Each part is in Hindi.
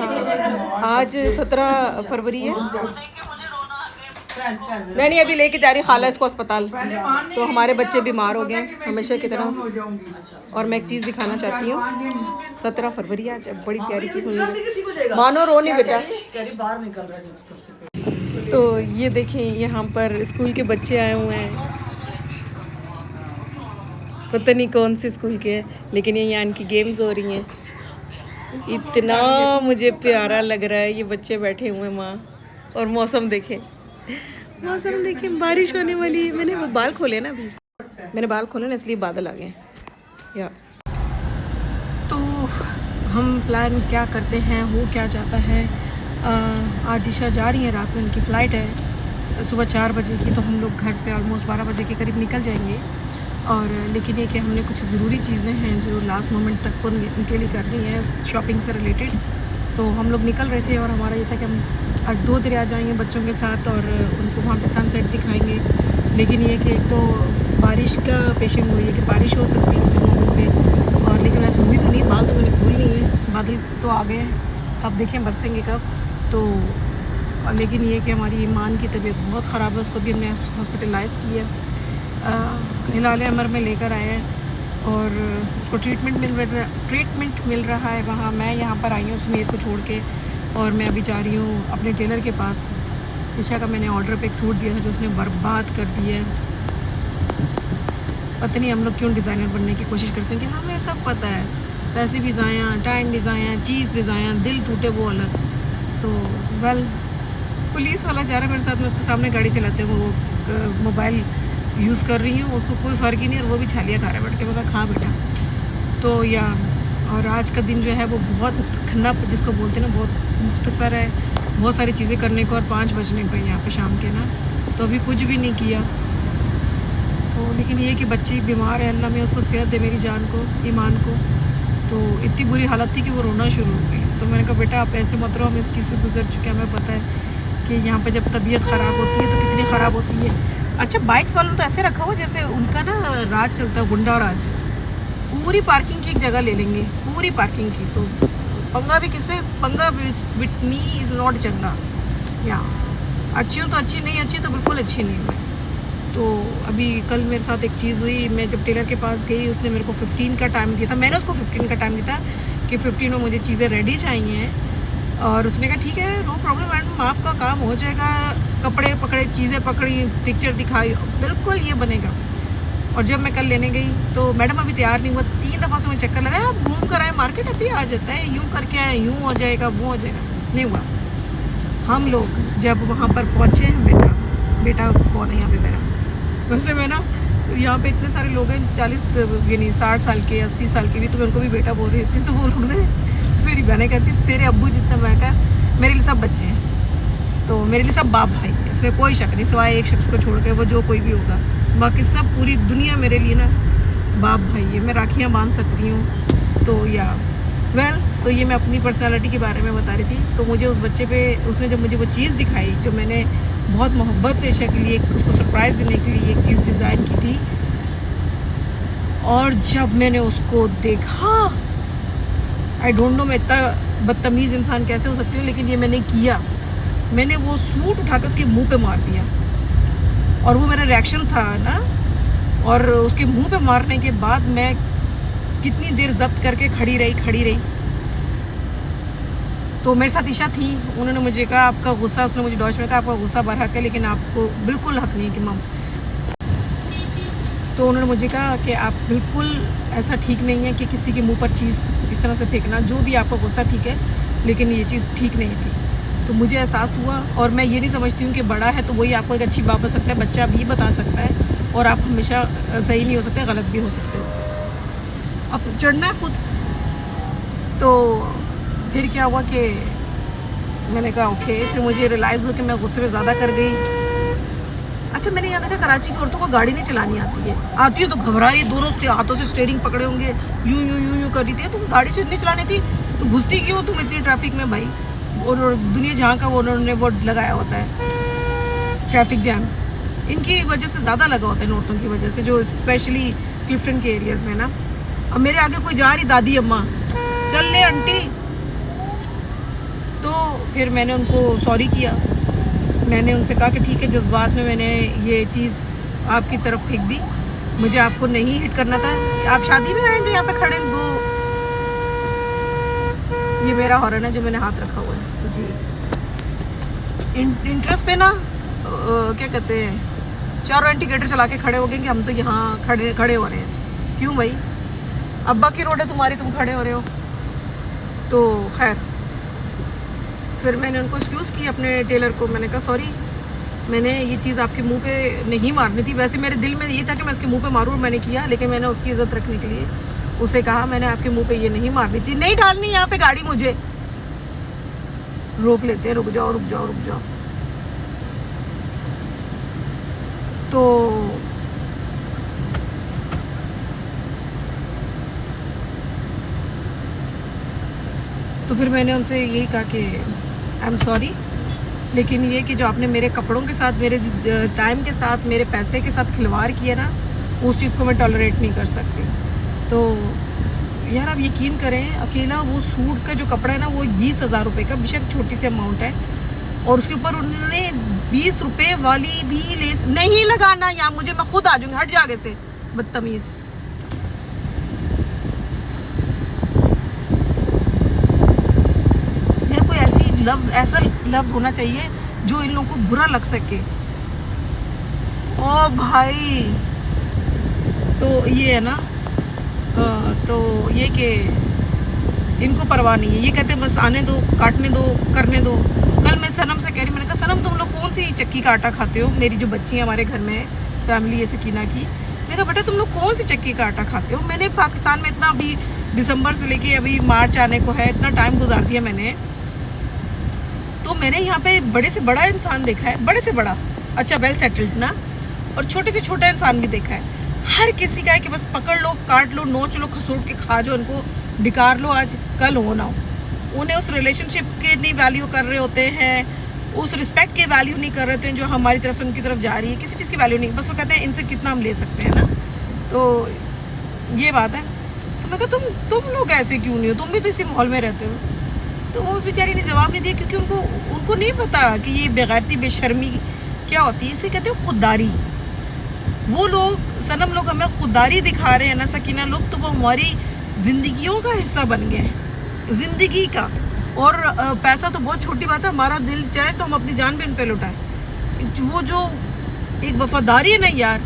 आज 17 फरवरी है। नहीं अभी लेके जा रही खाला इसको अस्पताल, तो हमारे बच्चे बीमार हो गए हमेशा की तरह। और मैं एक चीज़ दिखाना चाहती हूँ, 17 फरवरी आज बड़ी प्यारी चीज़ मिली। मानो रो नहीं बेटा। तो ये देखें यहाँ पर स्कूल के बच्चे आए हुए हैं, पता नहीं कौन से स्कूल के हैं, लेकिन ये यहाँ इनकी गेम्स हो रही हैं। इतना मुझे प्यारा लग रहा है, ये बच्चे बैठे हुए हैं वहाँ। और मौसम देखें, मौसम देखें, बारिश होने वाली है। मैंने वो बाल खोले ना, अभी मैंने बाल खोले ना, इसलिए बादल आ गए या। तो हम प्लान क्या करते हैं, वो क्या जाता है। आज ईशा जा रही है, रात में उनकी फ़्लाइट है सुबह 4 बजे की, तो हम लोग घर से ऑलमोस्ट 12 बजे के करीब निकल जाएंगे। और लेकिन ये कि हमने कुछ ज़रूरी चीज़ें हैं जो लास्ट मोमेंट तक उनके लिए करनी है, शॉपिंग से रिलेटेड। तो हम लोग निकल रहे थे और हमारा ये था कि हम आज 2 दरिया जाएंगे बच्चों के साथ और उनको वहाँ पे सनसेट दिखाएंगे। लेकिन ये कि एक तो बारिश का पेशिंग हुई है कि बारिश हो सकती है किसी मोमेंट पे, और लेकिन ऐसे हुई तो नहीं। बाल तो मैंने खोल नहीं है, बादल तो आ गए हैं, अब देखें बरसेंगे कब। तो लेकिन ये कि हमारी ईमान की तबीयत बहुत ख़राब है, उसको भी हमने हॉस्पिटलाइज़ की है, हिलाल अमर में लेकर आए हैं और उसको ट्रीटमेंट मिल रहा है वहाँ। मैं यहाँ पर आई हूँ सुमेर को छोड़ के, और मैं अभी जा रही हूँ अपने टेलर के पास। ईशा का मैंने ऑर्डर पे एक सूट दिया था जो उसने बर्बाद कर दिया है। पता नहीं हम लोग क्यों डिज़ाइनर बनने की कोशिश करते हैं कि हमें सब पता है, पैसे भी ज़ाया, टाइम भी ज़ाया, चीज़ भी ज़ाया, दिल टूटे वो अलग। तो वेल, पुलिस वाला जा रहा है मेरे साथ में, उसके सामने गाड़ी चलाते हुए वो मोबाइल यूज़ कर रही हूँ, उसको कोई फ़र्क ही नहीं, और वो भी छालिया खा रहा है बैठ के। मैं कहा खा बेटा। तो या और आज का दिन जो है वो बहुत खन्ना जिसको बोलते हैं ना, बहुत मुख्तसर है, बहुत सारी चीज़ें करने को, और 5 बजने को यहाँ पे शाम के ना, तो अभी कुछ भी नहीं किया। तो लेकिन ये कि बच्ची बीमार है, अल्लाह में उसको सेहत दे, मेरी जान को, ईमान को। तो इतनी बुरी हालत थी कि वो रोना शुरू हो गई। तो मैंने कहा बेटा आप ऐसे मत रहो, हम इस चीज़ से गुजर चुके हैं, हमें पता है कि यहाँ पे जब तबीयत ख़राब होती है तो कितनी ख़राब होती है। अच्छा, बाइक्स वालों ने तो ऐसे रखा हुआ जैसे उनका ना राज चलता है, गुंडा राज। पूरी पार्किंग की एक जगह ले लेंगे, पूरी पार्किंग की। तो पंगा भी किससे, पंगा विथ मी इज़ नॉट चंगा। या अच्छी हूँ तो अच्छी, नहीं अच्छी तो बिल्कुल अच्छी नहीं हूँ। तो अभी कल मेरे साथ एक चीज़ हुई, मैं जब टेलर के पास गई, उसने मेरे को 15 का टाइम दिया था, मैंने उसको 15 का टाइम दिया था कि 15 में मुझे चीज़ें रेडी चाहिए। और उसने कहा ठीक है, नो प्रॉब्लम मैडम, आपका काम हो जाएगा। कपड़े पकड़े, चीज़ें पकड़ी, पिक्चर दिखाई, बिल्कुल ये बनेगा। और जब मैं कल लेने गई तो मैडम अभी तैयार नहीं हुआ। 3 दफ़ा से मैं चक्कर लगाया, आप घूम कर आए, मार्केट अभी आ जाता है, यूँ करके आए, यूँ हो जाएगा, वो हो जाएगा, नहीं हुआ। हम लोग जब वहाँ पर पहुँचे, बेटा कौन है यहाँ पे मेरा, वैसे मैं ना यहाँ पे इतने सारे लोग हैं, 40 यानी 60 साल के, 80 साल के भी, तो मैं उनको भी बेटा बोल रही थी। तो वो लोग ने, मेरी बहनें कहती तेरे अब्बू जितना, मैं कहा मेरे लिए सब बच्चे हैं, तो मेरे लिए सब बाप भाई है, इसमें कोई शक नहीं, सिवाय एक शख्स को छोड़ के, वो जो कोई भी होगा, बाकी सब पूरी दुनिया मेरे लिए ना बाप भाई है। मैं राखियाँ बांध सकती हूँ। तो या तो ये मैं अपनी पर्सनालिटी के बारे में बता रही थी। तो मुझे उस बच्चे पे, उसने जब मुझे वो चीज़ दिखाई जो मैंने बहुत मोहब्बत से ईशा के लिए उसको सरप्राइज़ देने के लिए एक चीज़ डिज़ाइन की थी, और जब मैंने उसको देखा, आई डोंट नो मैं इतना बदतमीज़ इंसान कैसे हो सकती हूँ, लेकिन ये मैंने किया। मैंने वो सूट उठाकर उसके मुंह पे मार दिया, और वो मेरा रिएक्शन था ना। और उसके मुंह पे मारने के बाद मैं कितनी देर जब्त करके खड़ी रही। तो मेरे साथ ईशा थी, उन्होंने मुझे कहा आपका गुस्सा, उसने मुझे डॉच में कहा आपका गुस्सा बरहक है, लेकिन आपको बिल्कुल हक नहीं है कि मम। तो उन्होंने मुझे कहा कि आप बिल्कुल, ऐसा ठीक नहीं है कि किसी के मुंह पर चीज़ इस तरह से फेंकना, जो भी आपका गुस्सा ठीक है, लेकिन ये चीज़ ठीक नहीं थी। तो मुझे एहसास हुआ, और मैं ये नहीं समझती हूँ कि बड़ा है तो वही आपको एक अच्छी बात बता सकता है, बच्चा भी बता सकता है, और आप हमेशा सही नहीं हो सकते, गलत भी हो सकते हो। अब चढ़ना है खुद। तो फिर क्या हुआ कि मैंने कहा ओके, फिर मुझे रियलाइज़ हुआ कि मैं गुस्से में ज़्यादा कर गई। अच्छा, मैंने यहाँ देखा कराची की औरतों को गाड़ी नहीं चलानी आती है तो घबराई, दोनों उसके हाथों से स्टीयरिंग पकड़े होंगे, यूं कर रही थी। तुम गाड़ी नहीं चलानी थी तो घुसती क्यों तुम इतनी ट्रैफिक में भाई? और दुनिया जहाँ का वो उन्होंने वो लगाया होता है ट्रैफिक जैम, इनकी वजह से ज़्यादा लगा होता है, औरतों की वजह से, जो स्पेशली क्लिफ्टन के एरियाज़ में ना। अब मेरे आगे कोई जा रही दादी अम्मा, चल ले आंटी, फिर मैंने उनको सॉरी किया। मैंने उनसे कहा कि ठीक है, जज्बात में मैंने ये चीज़ आपकी तरफ फेंक दी, मुझे आपको नहीं हिट करना था। आप शादी में आए जो यहाँ पे खड़े दो, ये मेरा हॉर्न है जो मैंने हाथ रखा हुआ है जी। इंटरेस्ट पे ना क्या कहते हैं, चारों इंडिकेटर चला के खड़े हो गए कि हम तो यहाँ खड़े हो रहे हैं। क्यों भाई, अब्बा की रोड है तुम्हारी, तुम खड़े हो रहे हो। तो खैर, फिर मैंने उनको एक्सक्यूज़ की अपने टेलर को। मैंने कहा सॉरी, मैंने ये चीज़ आपके मुंह पे नहीं मारनी थी। वैसे मेरे दिल में ये था कि मैं इसके मुंह पे मारूँ, मैंने किया, लेकिन मैंने उसकी इज़्ज़त रखने के लिए उसे कहा मैंने आपके मुंह पे ये नहीं मारनी थी। नहीं डालनी यहाँ पे गाड़ी, मुझे रोक लेते हैं, रुक जाओ रुक जाओ रुक जाओ। तो फिर मैंने उनसे यही कहा कि आई एम सॉरी, लेकिन ये कि जो आपने मेरे कपड़ों के साथ, मेरे टाइम के साथ, मेरे पैसे के साथ खिलवाड़ किया ना, उस चीज़ को मैं टॉलरेट नहीं कर सकती। तो यार आप यकीन करें, अकेला वो सूट का जो कपड़ा है ना, वो 20,000 रुपये का, बेशक छोटी सी अमाउंट है, और उसके ऊपर उन्होंने 20 रुपये वाली भी लेस नहीं लगाना। यहाँ मुझे, मैं खुद आ जाऊँगी, हट जा आगे से, बदतमीज़। यार कोई ऐसा लफ्ज़ होना चाहिए जो इन लोगों को बुरा लग सके। ओ भाई, तो ये है ना, तो ये कि इनको परवाह नहीं है, ये कहते हैं बस आने दो, काटने दो, करने दो। कल मैं सनम से कह रही, मैंने कहा सनम तुम लोग कौन सी चक्की का आटा खाते हो? मेरी जो बच्ची है हमारे घर में, फैमिली है सकीना की, मैंने कहा बेटा तुम लोग कौन सी चक्की का आटा खाते हो? मैंने पाकिस्तान में इतना, अभी दिसंबर से लेके अभी मार्च आने को है, इतना टाइम गुजार दिया मैंने, तो मैंने यहाँ पे बड़े से बड़ा इंसान देखा है, बड़े से बड़ा, अच्छा वेल सेटल्ड ना, और छोटे से छोटा इंसान भी देखा है। हर किसी का है कि बस पकड़ लो, काट लो, नोच लो, खसूट के खा जो, उनको डिकार लो, आज कल हो ना हो। उन्हें उस रिलेशनशिप के नहीं वैल्यू कर रहे होते हैं, उस रिस्पेक्ट के वैल्यू नहीं कर रहे होते हैं जो हमारी तरफ से उनकी तरफ जा रही है, किसी चीज़ की वैल्यू नहीं। बस वो कहते हैं इनसे कितना हम ले सकते हैं ना, तो ये बात है। तो मैं कहा तुम लोग ऐसे क्यों नहीं हो, तुम भी तो इसी माहौल में रहते हो। तो वो उस बेचारी ने जवाब नहीं दिया, क्योंकि उनको नहीं पता कि ये बेगैरती, बेशर्मी क्या होती है। इसे कहते हैं खुददारी। वो लोग, सनम लोग हमें खुददारी दिखा रहे हैं ना सकीना लोग, तो वो हमारी ज़िंदगियों का हिस्सा बन गए हैं, ज़िंदगी का। और पैसा तो बहुत छोटी बात है, हमारा दिल चाहे तो हम अपनी जान भी उन पर लुटाएं। वो जो एक वफादारी है ना यार,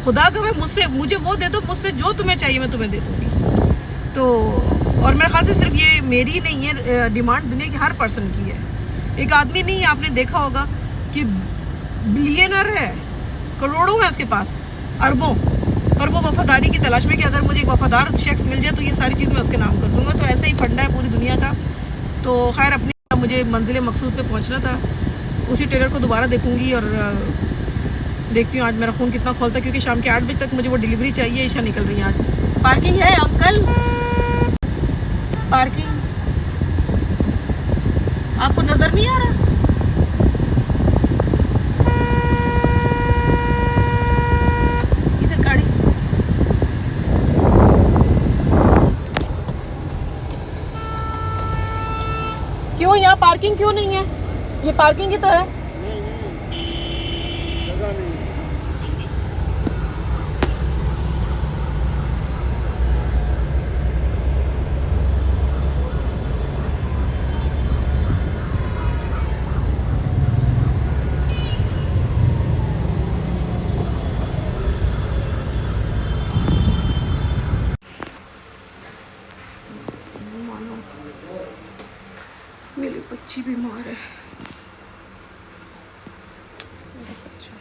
खुदा का मुझे वो दे दो, मुझसे जो तुम्हें चाहिए मैं तुम्हें दे दूँगी। तो और मेरे ख्याल से सिर्फ ये मेरी नहीं है डिमांड, दुनिया की हर पर्सन की है। एक आदमी नहीं, आपने देखा होगा कि बिलियनर है, करोड़ों है उसके पास, अरबों, पर वो वफादारी की तलाश में कि अगर मुझे एक वफादार शख्स मिल जाए तो ये सारी चीज़ मैं उसके नाम कर दूँगा। तो ऐसा ही फंडा है पूरी दुनिया का। तो खैर, अपनी मुझे मंजिल मकसूद पे पहुँचना था, उसी टेलर को दोबारा देखूँगी और देखती हूँ आज मेरा खून कितना खोलता है, क्योंकि शाम के 8 बजे तक मुझे वो डिलीवरी चाहिए। ईशा निकल रही है आज। पार्किंग है अंकल, पार्किंग आपको नज़र नहीं आ रहा? इधर गाड़ी, क्यों यहाँ पार्किंग क्यों नहीं है? ये पार्किंग ही तो है। नहीं, जगह नहीं। मेरी बच्ची बीमार है, मेरा बच्चा।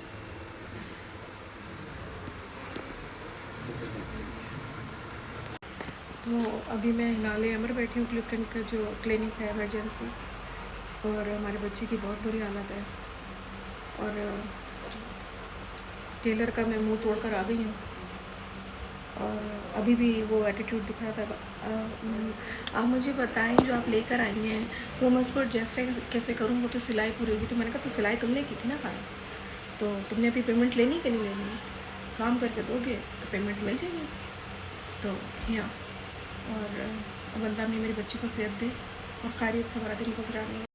तो अभी मैं हिलाले अमर बैठी हूँ, क्लिफ्टन का जो क्लिनिक है इमरजेंसी, और हमारे बच्चे की बहुत बुरी हालत है, और टेलर का मैं मुंह तोड़ कर आ गई हूँ। और अभी भी वो एटीट्यूड दिखा रहा था। आप मुझे बताएं जो आप लेकर आई हैं वो मैं उसको एडजस्ट कैसे करूँ, वो तो सिलाई पूरी होगी। तो मैंने कहा तो सिलाई तुमने की थी ना भाई, तो तुमने अभी पेमेंट लेनी कि नहीं लेनी है? काम करके दोगे तो पेमेंट मिल जाएगी। तो यहाँ और अब अल्लाह ने मेरी बच्ची को सेहत दे और खैरियत से हमारा दिन गुजराने।